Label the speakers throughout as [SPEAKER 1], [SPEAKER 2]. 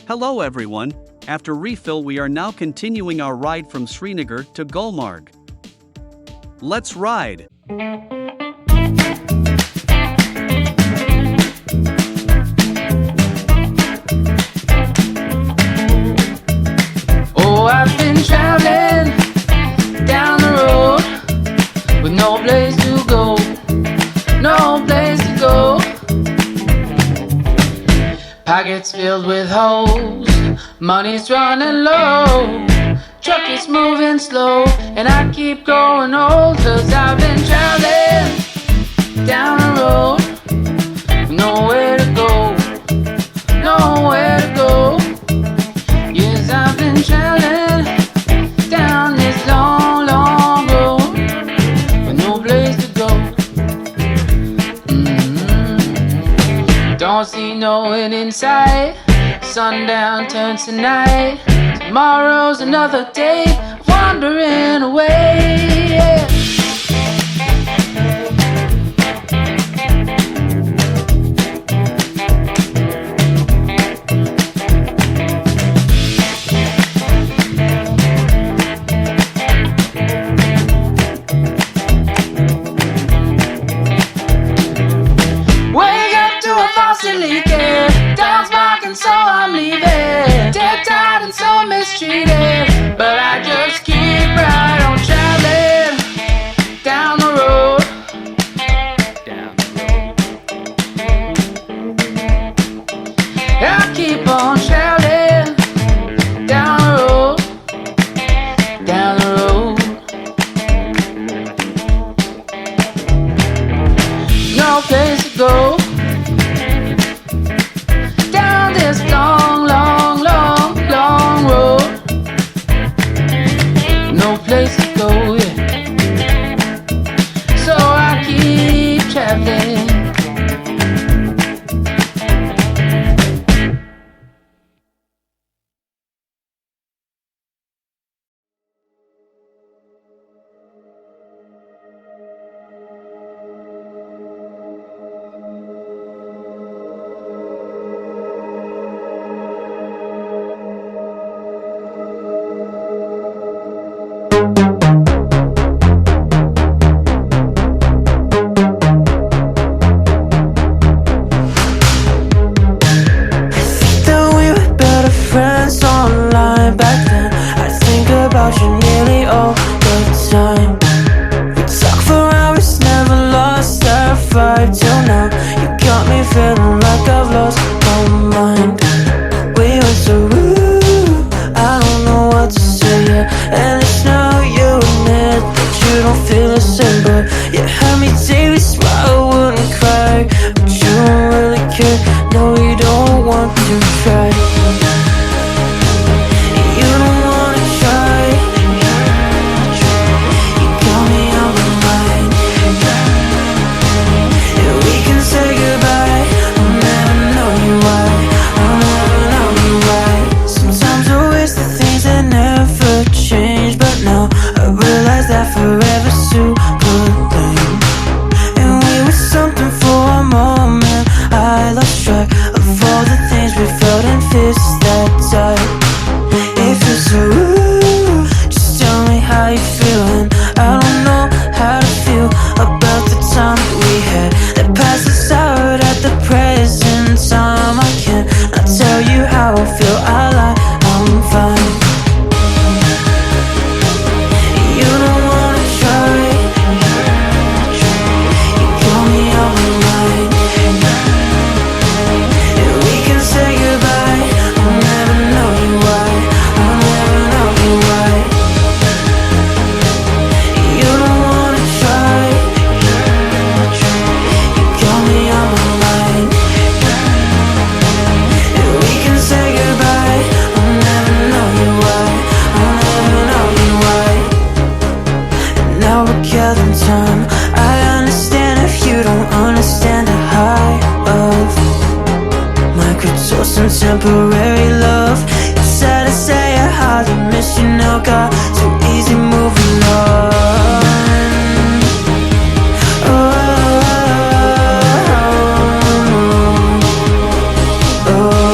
[SPEAKER 1] Hello everyone, after refill we are now continuing our ride from Srinagar to Gulmarg. Let's ride!
[SPEAKER 2] Oh, I've been traveling down the road with no place to go, no place to go. Pockets filled with holes, money's running low, truck is moving slow, and I keep going old, 'cause I've been traveling down the road with nowhere to go, nowhere to go. Yes, I've been traveling down this long, long road with no place to go. Don't see no end in sight. Sundown turns to night. Tomorrow's another day, wandering away. Yeah. Leaking, dogs barking, so I'm leaving. Dead tired and so mistreated, but I just keep right on traveling down the road. I keep on traveling down the road, down the road. No place to go. This long, long, long, long road, no place to go, yeah. So I keep traveling.
[SPEAKER 3] Temporary love. It's sad to say I hardly miss you now. Got too easy moving on. Oh, oh, oh, oh.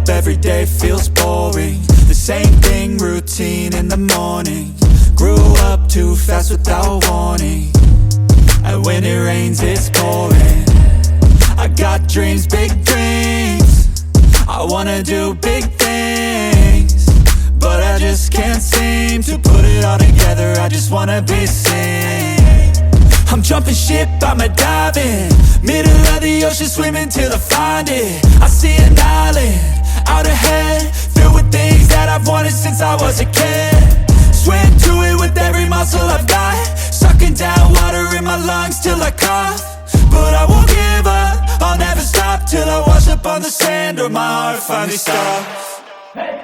[SPEAKER 3] every day feels boring. The same thing, routine in the morning. Grew up too fast without warning, and when it rains it's pouring. I got dreams, big dreams. I wanna do big things, but I just can't seem to put it all together. I just wanna be seen. I'm jumping ship, I'm a diving, middle of the ocean, swimming till I find it. I see an island out ahead, filled with things that I've wanted since I was a kid. Swim to it with every muscle I've got, sucking down water in my lungs till I cough. But I won't give up, I'll never stop till I wash up on the sand or my heart finally stops.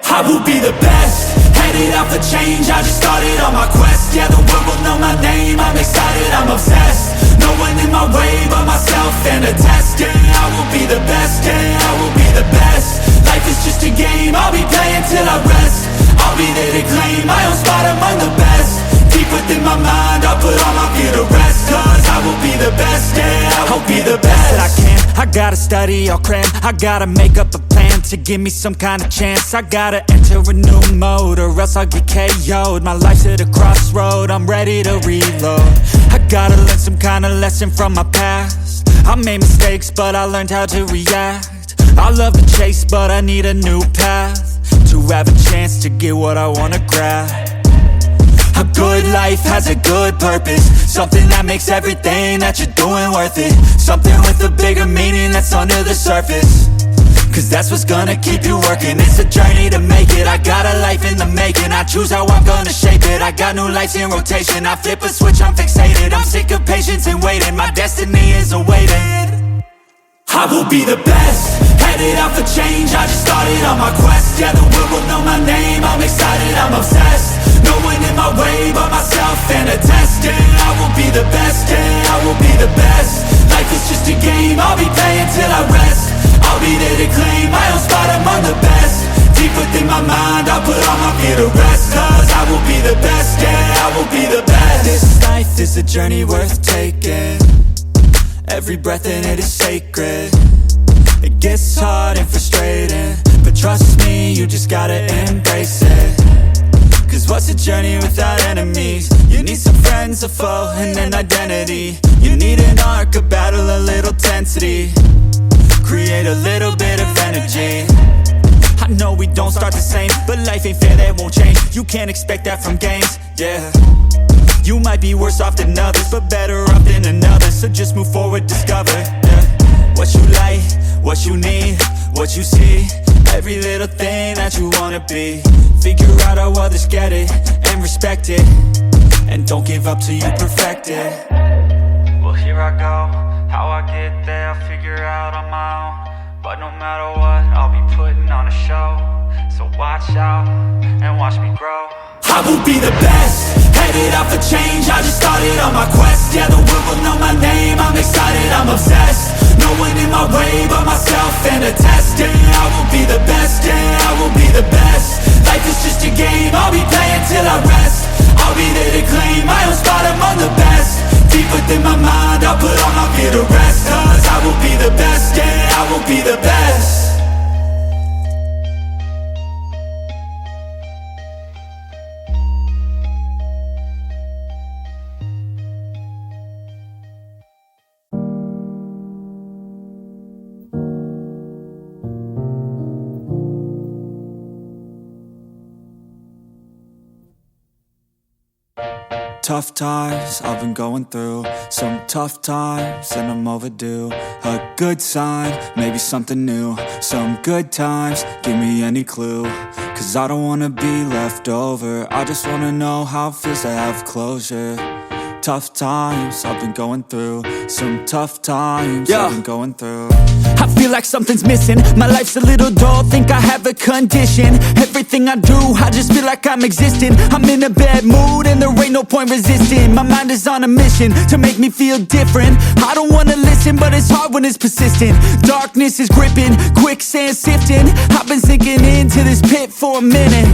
[SPEAKER 3] I will be the best, headed out for change, I just started on my quest. Yeah, the world will know my name, I'm excited, I'm obsessed. No one in my way but myself and a test. Yeah, I will be the best, yeah, I will be the best. Life is just a game, I'll be playing till I rest. I'll be there to claim my own spot among the best. Deep within my mind, I'll put all my fear to rest. Cause I will be the best, yeah, I'll be the best that I can. I gotta study, I'll cram, I gotta make up a plan to give me some kind of chance. I gotta enter a new mode or else I'll get KO'd. My life's at a crossroad, I'm ready to reload. I gotta learn some kind of lesson from my past. I made mistakes but I learned how to react. I love the chase but I need a new path to have a chance to get what I wanna grab. A good life has a good purpose, something that makes everything that you're doing worth it. Something with a bigger meaning that's under the surface, cause that's what's gonna keep you working. It's a journey to make it, I got a life in the making. I choose how I'm gonna shape it, I got new lights in rotation. I flip a switch, I'm fixated, I'm sick of patience and waiting. My destiny is awaiting. I will be the best, headed out for change, I just started on my quest. Yeah, the world will know my name, I'm excited, I'm obsessed. No one in my way but myself and a test. Yeah, I will be the best, yeah, I will be the best. Life is just a game, I'll be playing till I rest. I'll be there to claim my own spot among the best. Deep within my mind, I'll put all my fear to rest. Cause I will be the best, yeah, I will be the best. This life is a journey worth taking, every breath in it is sacred. It gets hard and frustrating, but trust me, you just gotta embrace it. Cause what's a journey without enemies? You need some friends, a foe, and an identity. You need an arc, a battle, a little tensity. Create a little bit of energy. I know we don't start the same, but life ain't fair, that won't change. You can't expect that from games, yeah. You might be worse off than others, but better off than another. So just move forward, discover, yeah. What you like, what you need, what you see. Every little thing that you wanna be. Figure out how others get it, and respect it. And don't give up till you perfect it. Well, here I go, how I get there, I'll figure out on my own. But no matter what, I'll be putting on a show. So watch out, and watch me grow. I will be the best, headed out for change, I just started on my quest. Yeah, the world will know my name, I'm excited, I'm obsessed. No one in my way but myself and a test. Yeah, I will be the best, yeah, I will be the best. Life is just a game, I'll be playing till I rest. I'll be there to claim my own spot among the best. Deep within my mind, I'll put all my fear to rest. Cause I will be the best, yeah, I will be the best. Tough times I've been going through, some tough times and I'm overdue. A good sign, maybe something new. Some good times, give me any clue. Cause I don't wanna be left over, I just wanna know how it feels to have closure. Tough times I've been going through, some tough times I've been going through. I feel like something's missing, my life's a little dull, think I have a condition. Everything I do, I just feel like I'm existing. I'm in a bad mood and there ain't no point resisting. My mind is on a mission to make me feel different. I don't wanna listen, but it's hard when it's persistent. Darkness is gripping, quicksand sifting. I've been sinking into this pit for a minute.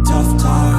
[SPEAKER 3] Tough times